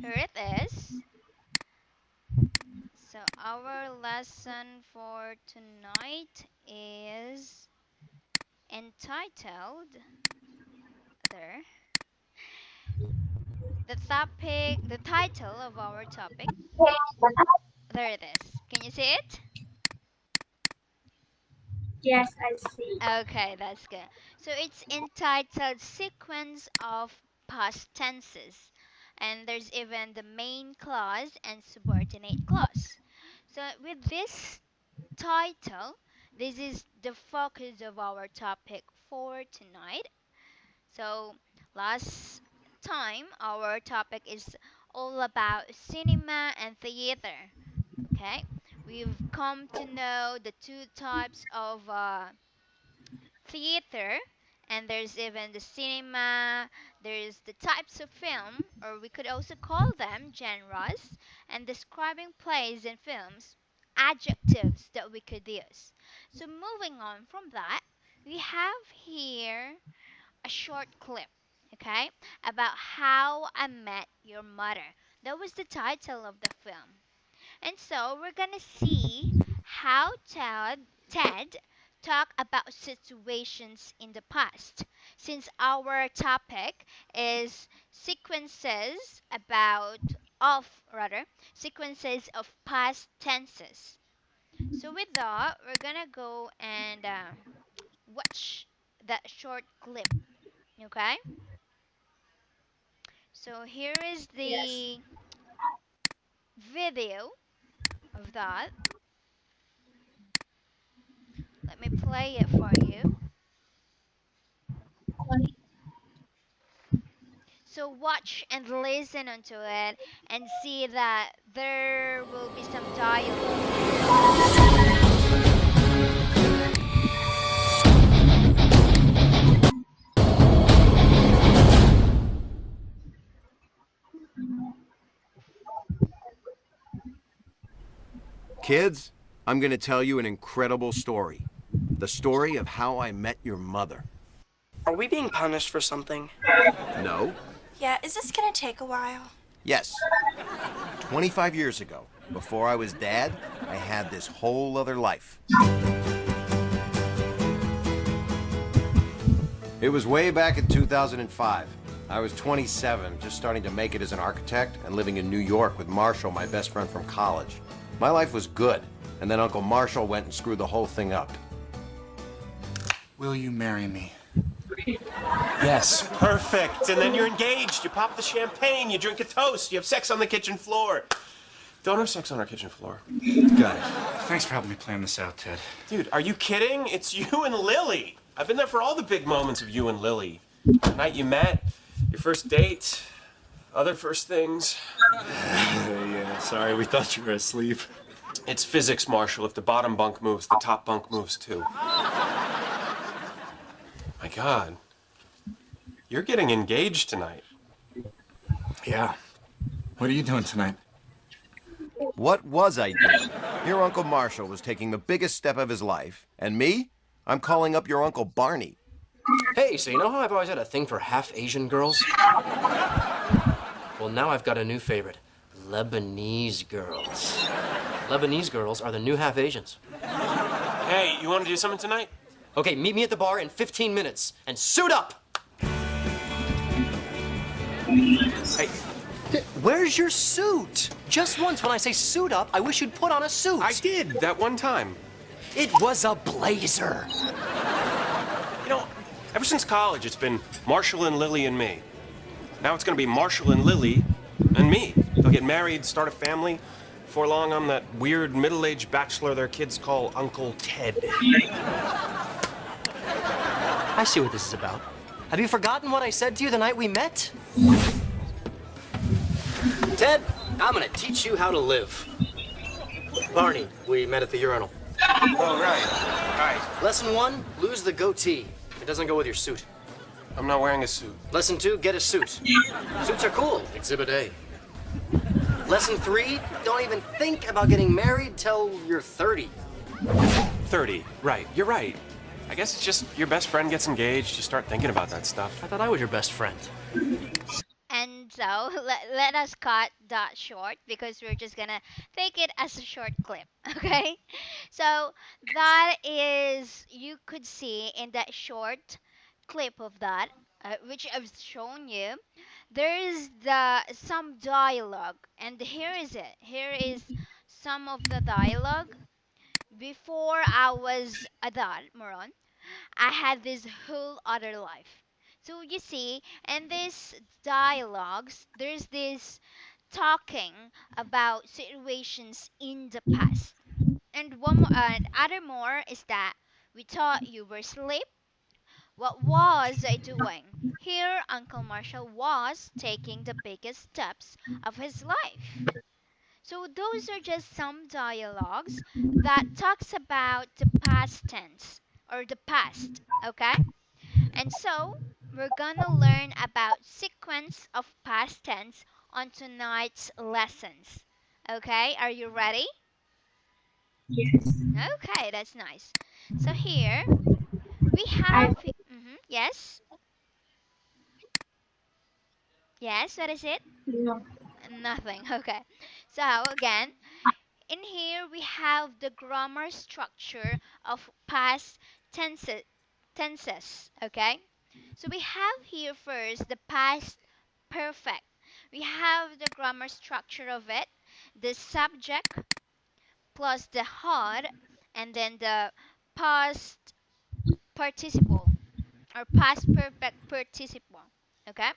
Here it is. So our lesson for tonight is entitled there. The title of our topic. There it is. Can you see it? Yes, I see. Okay, that's good. So it's entitled Sequence of Past Tenses. And there's even the main clause and subordinate clause. So with this title, this is the focus of our topic for tonight. So last time our topic is all about cinema and theater. Okay, we've come to know the two types of theater, and there's even the cinema, there's the types of film, or we could also call them genres, and describing plays and films, adjectives that we could use. So, moving on from that, we have here a short clip, okay, about How I Met Your Mother. That was the title of the film. And so we're gonna see how Ted talk about situations in the past. Since our topic is sequences of past tenses. So with that, we're gonna go and watch that short clip. Okay. So here is Yes. the video of that. Let me play it for you. So watch and listen onto it and see that there will be some dialogue. Kids, I'm going to tell you an incredible story. The story of how I met your mother. Are we being punished for something? No? Yeah, is this gonna take a while? Yes. 25 years ago, before I was dad, I had this whole other life. It was way back in 2005. I was 27, just starting to make it as an architect and living in New York with Marshall, my best friend from college. My life was good, and then Uncle Marshall went and screwed the whole thing up. Will you marry me? Yes, perfect. And then you're engaged. You pop the champagne, you drink a toast, you have sex on the kitchen floor. Don't have sex on our kitchen floor. Got it. Thanks for helping me plan this out, Ted. Dude, are you kidding? It's you and Lily. I've been there for all the big moments of you and Lily. The night you met, your first date, other first things. Yeah, sorry, we thought you were asleep. It's physics, Marshall. If the bottom bunk moves, the top bunk moves too. My God. You're getting engaged tonight. Yeah. What are you doing tonight? What was I doing? Your Uncle Marshall was taking the biggest step of his life, and me? I'm calling up your Uncle Barney. Hey, so you know how I've always had a thing for half Asian girls? Well, now I've got a new favorite. Lebanese girls. Lebanese girls are the new half Asians. Hey, you want to do something tonight? Okay, meet me at the bar in 15 minutes and suit up! Hey, Where's your suit? Just once when I say suit up, I wish you'd put on a suit. I did that one time. It was a blazer. You know, ever since college, it's been Marshall and Lily and me. Now it's gonna be Marshall and Lily and me. They'll get married, start a family. Before long, I'm that weird middle-aged bachelor their kids call Uncle Ted. I see what this is about. Have you forgotten what I said to you the night we met? Ted, I'm gonna teach you how to live. Barney, we met at the urinal. Oh, right. Lesson 1, lose the goatee. It doesn't go with your suit. I'm not wearing a suit. Lesson 2, get a suit. Suits are cool. Exhibit A. Lesson 3, don't even think about getting married till you're 30. 30. Right, you're right. I guess it's just your best friend gets engaged, you start thinking about that stuff. I thought I was your best friend. And So let us cut that short because we're just gonna take it as a short clip. Okay? So that is, you could see in that short clip of that, which I've shown you, there is the some dialogue, and here is it. Here is some of the dialogue. Before I was adult, Moron, I had this whole other life. So you see, in these dialogues, there's this talking about situations in the past. And one more, other more is that we thought you were asleep. What was I doing? Here, Uncle Marshall was taking the biggest steps of his life. So those are just some dialogues that talks about the past tense or the past, okay? And so we're gonna learn about sequence of past tense on tonight's lessons. Okay, are you ready? Yes. Okay, that's nice. So here we I have yes, yes. What is it? no. Nothing. Okay. So again, in here we have the grammar structure of past tenses. Tenses. Okay. So we have here first the past perfect. We have the grammar structure of it, the subject plus the had, and then the past participle or past perfect participle. Okay?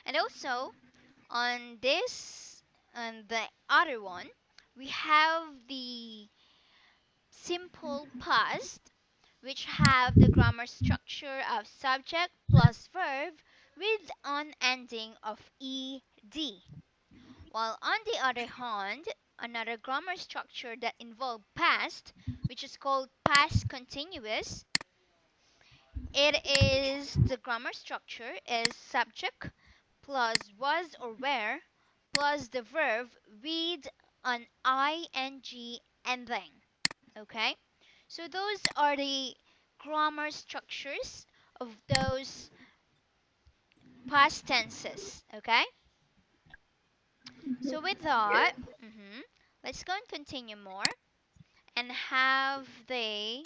And also on this and the other one, we have the simple past, which have the grammar structure of subject plus verb with an ending of ed. While on the other hand, another grammar structure that involve past, which is called past continuous, it is the grammar structure is subject plus was or were plus the verb with an ing ending. Okay? So those are the grammar structures of those past tenses. Okay? So with that, let's go and continue more and have the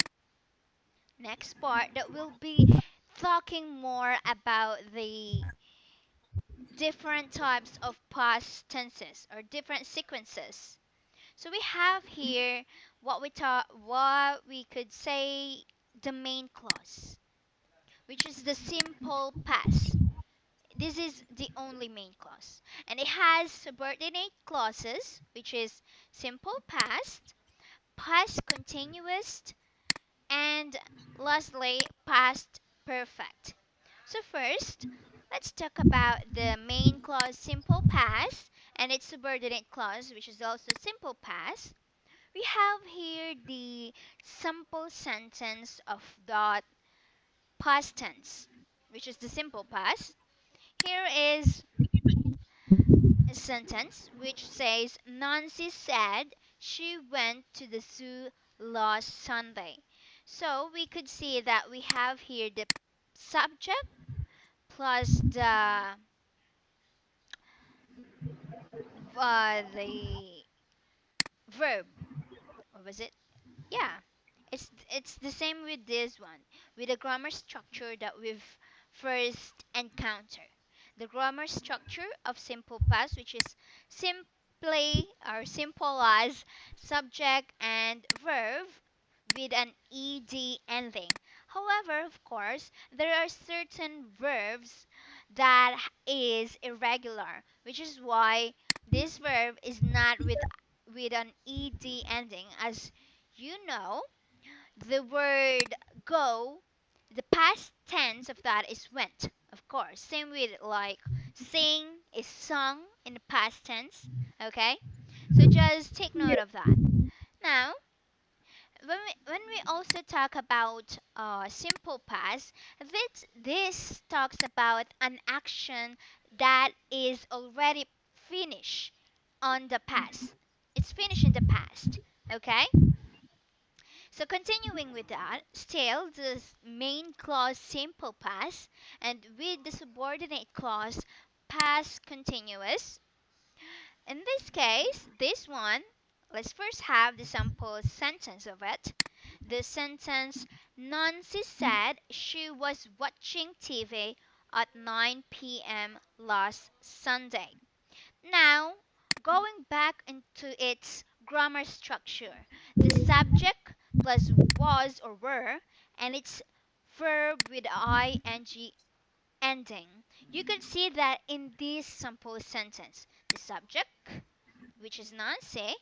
next part that will be talking more about the different types of past tenses or different sequences. So we have here what we could say the main clause, which is the simple past. This is the only main clause. And it has subordinate clauses, which is simple past, past continuous, and lastly, past perfect. So first, let's talk about the main clause simple past and its subordinate clause, which is also simple past. We have here the simple sentence of that past tense, which is the simple past. Here is a sentence which says Nancy said she went to the zoo last Sunday. So we could see that we have here the subject plus the verb. What was it? Yeah, it's the same with this one, with the grammar structure that we've first encountered. The grammar structure of simple past, which is simply or simple as subject and verb with an ed ending. However, of course, there are certain verbs that is irregular, which is why this verb is not with an ed ending. As you know, the word go, the past tense of that is went, of course. Same with like sing is sung in the past tense. Okay? So just take note of that. Now, when we also talk about simple past, this talks about an action that is already finished on the past. It's finished in the past. Okay? So continuing with that, still the main clause simple past and with the subordinate clause past continuous. In this case, this one, let's first have the sample sentence of it. The sentence: Nancy said she was watching TV at 9 p.m. last Sunday. Now, going back into its grammar structure, the subject plus was or were and its verb with ing ending. You could see that in this sample sentence, the subject, which is Nancy,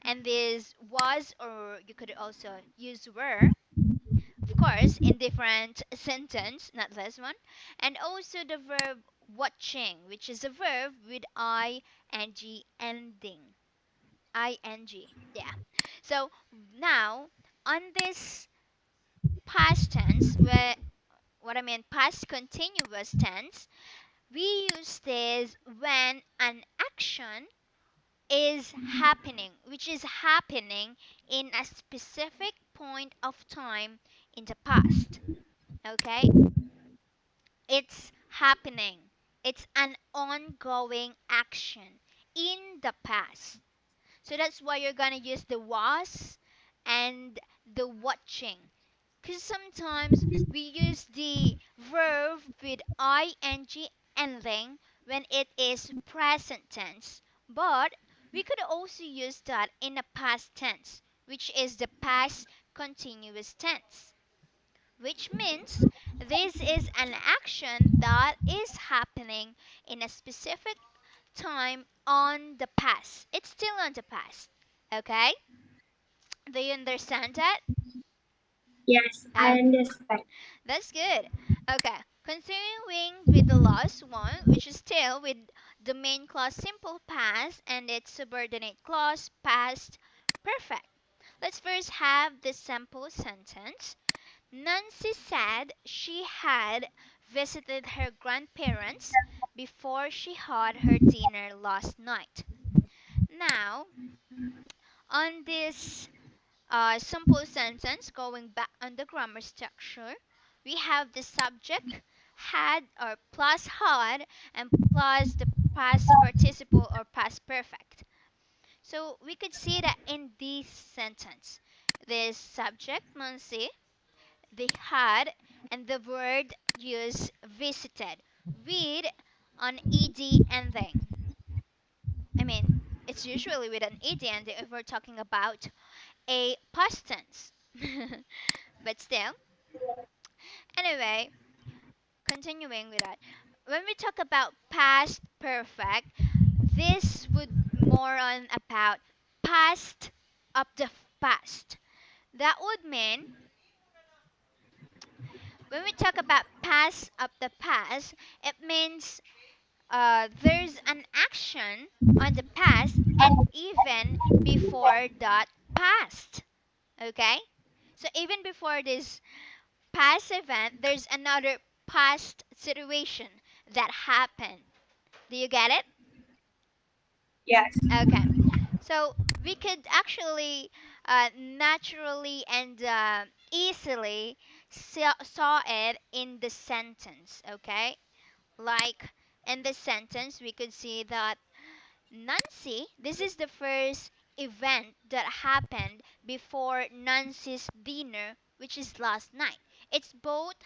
and this was, or you could also use were, of course, in different sentence, not this one, and also the verb watching, which is a verb with ing ending. Ing, yeah. So now on this past tense, where what I mean past continuous tense, we use this when an action is happening, which is happening in a specific point of time in the past. Okay? It's happening. It's an ongoing action in the past. So that's why you're gonna use the was and the watching. Because sometimes we use the verb with ing ending when it is present tense. But we could also use that in a past tense, which is the past continuous tense. Which means this is an action that is happening in a specific time on the past. It's still on the past. Okay? Do you understand that? Yes, I Okay. understand. That's good. Okay, continuing with the last one, which is still with the main clause simple past and its subordinate clause past perfect. Let's first have the sample sentence. Nancy said she had visited her grandparents before she had her dinner last night. Now, on this simple sentence, going back on the grammar structure, we have the subject had or plus had and plus the past participle or past perfect. So we could see that in this sentence, the subject Nancy, the had, and the word used visited with an ed ending. I mean, it's usually with an ed ending if we're talking about a past tense. But still, anyway, continuing with that. When we talk about past perfect, this would more on about past of the past. That would mean when we talk about past of the past, it means there's an action on the past and even before that past. Okay? So even before this past event, there's another past situation that happened. Do you get it? Yes. Okay. So we could actually naturally and easily saw it in the sentence. Okay. Like in the sentence, we could see that Nancy, this is the first event that happened before Nancy's dinner, which is last night. It's both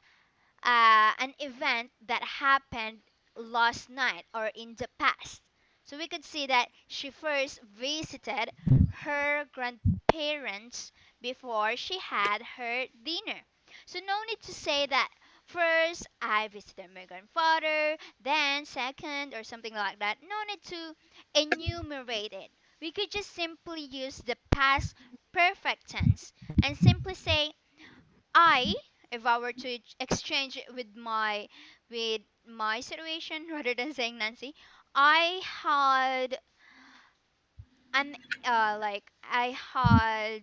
an event that happened last night or in the past. So we could see that she first visited her grandparents before she had her dinner. So no need to say that first I visited my grandfather, then second, or something like that. No need to enumerate it. We could just simply use the past perfect tense and simply say I, if I were to exchange it with my situation rather than saying Nancy, I had an I had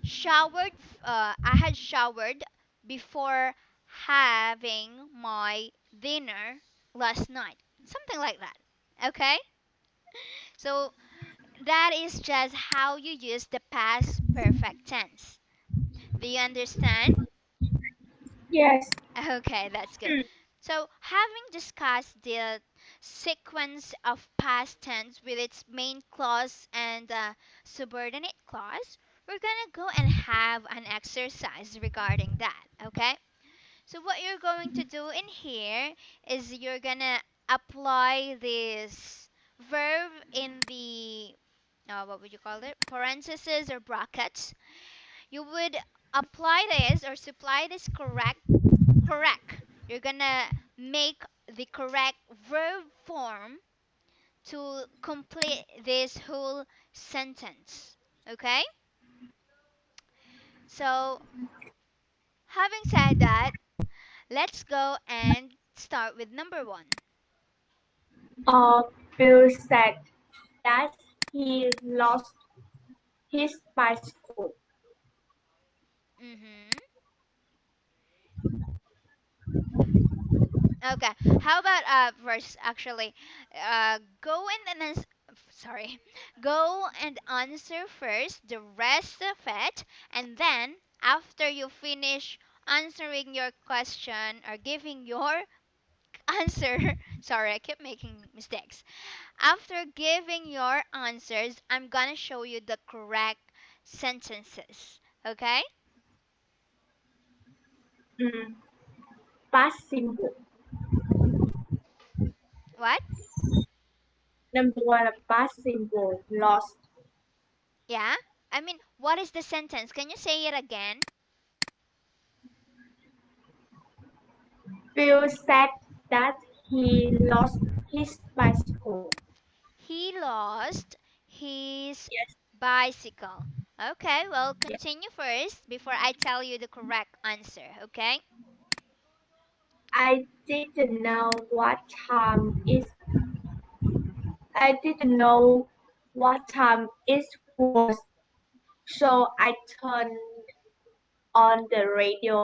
showered. I had showered before having my dinner last night. Something like that. Okay. So that is just how you use the past perfect tense. Do you understand? Yes. Okay, that's good. So, having discussed sequence of past tense with its main clause and subordinate clause, we're gonna go and have an exercise regarding that, okay? So what you're going to do in here is you're gonna apply this verb in the what would you call it? Parentheses or brackets. You would apply this or supply this correct. You're gonna make the correct verb form to complete this whole sentence. Okay? So, having said that, let's go and start with number one. Bill said that he lost his bicycle. Mhm. Okay. How about first actually go and sorry. Go and answer first the rest of it, and then after you finish answering your question or giving your answer, sorry, I keep making mistakes. After giving your answers, I'm going to show you the correct sentences. Okay? Mm, past simple. What? Number one, past simple. Lost. Yeah? I mean, what is the sentence? Can you say it again? Bill said that he lost his bicycle. He lost his Yes. bicycle. Okay, well, Yes. continue first before I tell you the correct answer, okay? I didn't know what time it. I didn't know what time it was, so I turned on the radio.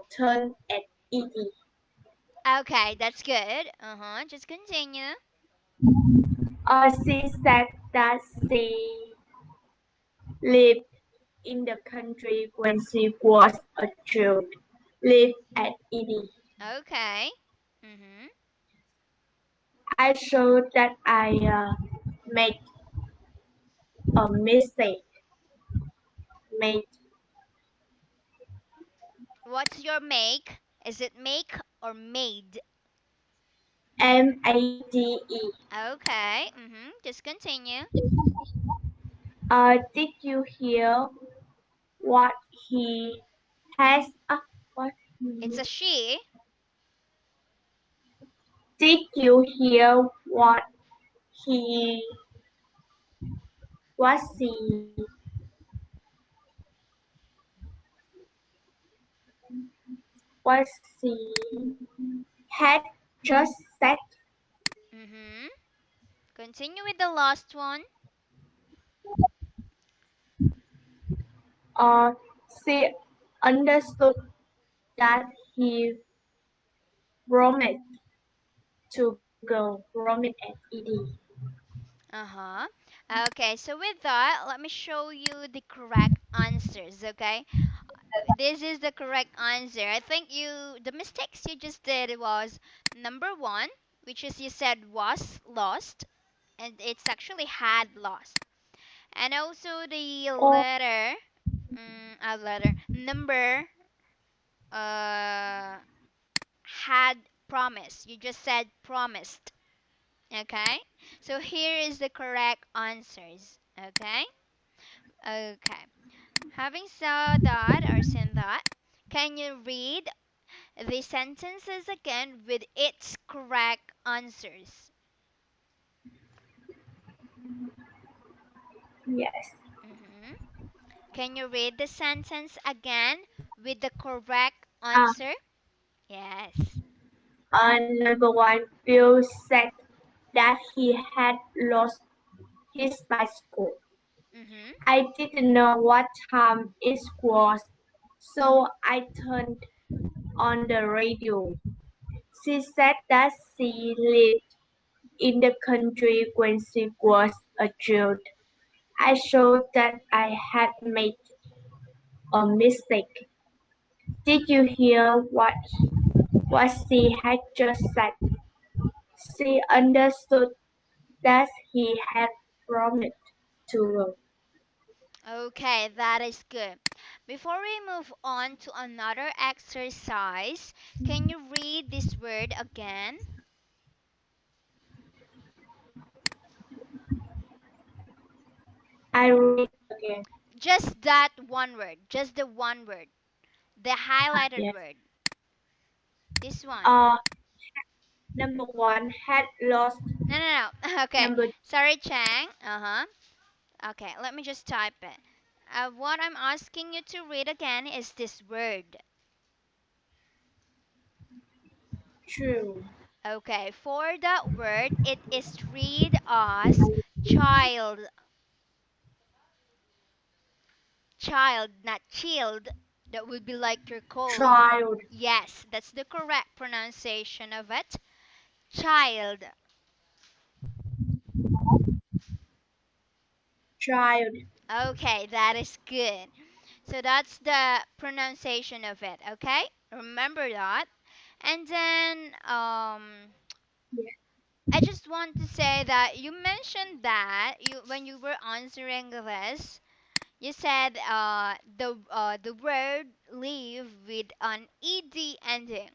Turned at ED. Okay, that's good. Just continue. She said that she lived in the country when she was a child. Lived at ED. Okay. Mm-hmm. I showed that I made a mistake. Made What's your make? Is it make or made? MADE. Okay. Just continue. Did you hear what he has? What It's he, a she. did you hear what he was he was he had just said? Mm-hmm. Continue with the last one. Uh, she understood that he promised to go roaming at ED. Uh-huh. Okay, so with that, let me show you the correct answers, okay? This is the correct answer. I think the mistakes you just did was number one, which is you said was lost, and it's actually had lost. And also the Oh, letter, number, had promised. You just said promised. Okay? So here is the correct answers. Okay? Okay. Having said that or seen that, can you read the sentences again with its correct answers? yes. hmm Can you read the sentence again with the correct Uh, answer? Yes. Number one, Bill said that he had lost his bicycle. Mm-hmm. I didn't know what time it was, so I turned on the radio. She said that she lived in the country when she was a child. I showed that I had made a mistake. Did you hear what she had just said? She understood that he had promised to her. Okay, that is good. Before we move on to another exercise, can you read this word again? I read again. Just that one word, just the one word, the highlighted Yes. word. This one. Uh, number one had lost. No, no, no. Okay. Number Sorry, Chang. Okay, let me just type it. What I'm asking you to read again is this word. two. Okay, for that word, it is read as child. Child, not child. That would be like your cold. Child. Yes, that's the correct pronunciation of it. Child. Child. Okay, that is good. So that's the pronunciation of it, okay? Remember that. And then Yes. I just want to say that you mentioned that you when you were answering this, you said the word leave with an ed ending.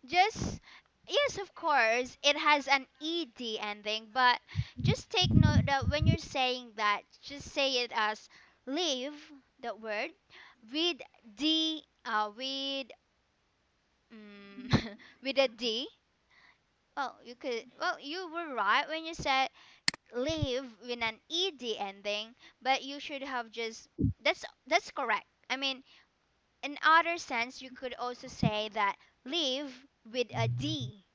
Just yes, of course, it has an ed ending, but just take note that when you're saying that, just say it as leave, that word, with with a d. Well, you were right when you said leave with an ed ending, but you should have just that's correct. I mean, in other sense, you could also say that leave with a d.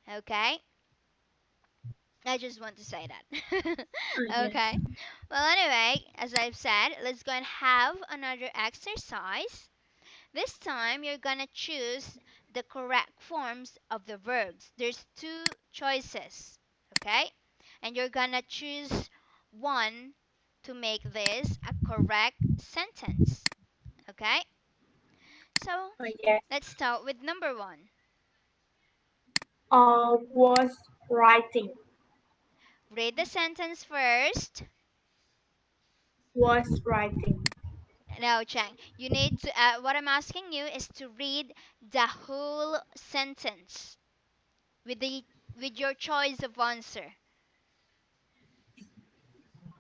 Okay? I just want to say that. Yes. Okay. Well, anyway, as I've said, let's go and have another exercise. This time, you're gonna choose the correct forms of the verbs. There's two choices. Okay? And you're gonna choose one to make this a correct sentence. Okay? So, Yes. let's start with number one. Was writing. Read the sentence first. Was writing. No, Chang. You need to. What I'm asking you is to read the whole sentence with the with your choice of answer.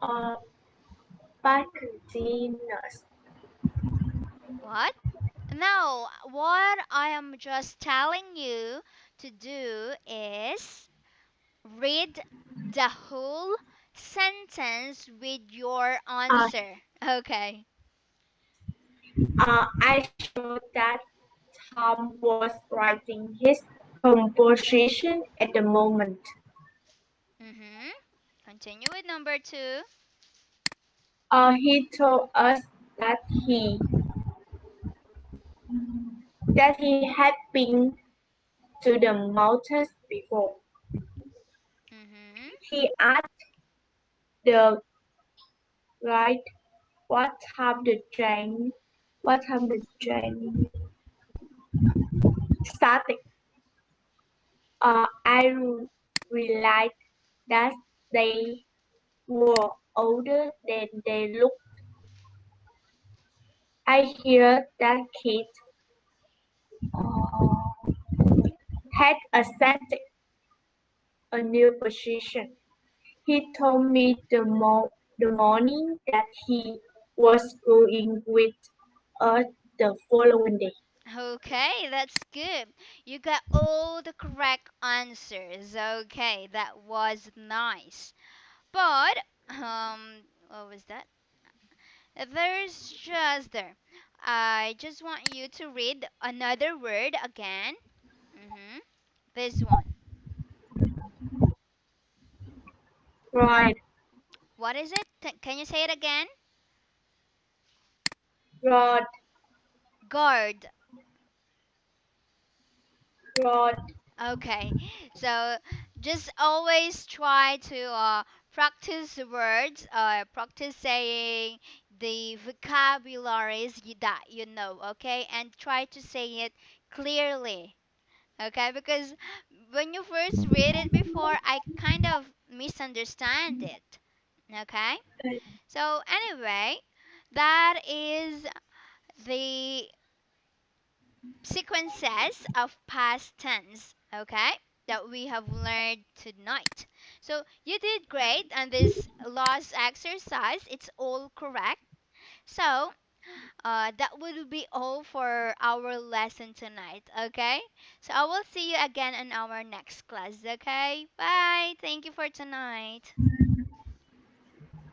Uh, Packaginess. What? No. What I am just telling you to do is read the whole sentence with your Uh, answer. Okay. I showed that Tom was writing his composition at the moment. Mhm. Continue with number two. He told us that he had been to the mountains before. Mhm. He asked the guide what time the train started. I realized that they were older than they looked. I hear that kid had accepted a new position. He told me the morning that he was going with us the following day. Okay, that's good. You got all the correct answers. Okay, that was nice. But what was that? There's just there. I just want you to read another word again. Mhm. This one. Right, What is it? Can you say it again? Rod, Guard. Rod, Okay, so just always try to practice the words, practice saying the vocabularies that you know, okay? And try to say it clearly, okay? Because when you first read it before, I kind of misunderstand it. Okay? So anyway, that is the sequences of past tense, okay? That we have learned tonight. So you did great on this last exercise. It's all correct. So that will be all for our lesson tonight, okay? So I will see you again in our next class, okay? Bye. Thank you for tonight.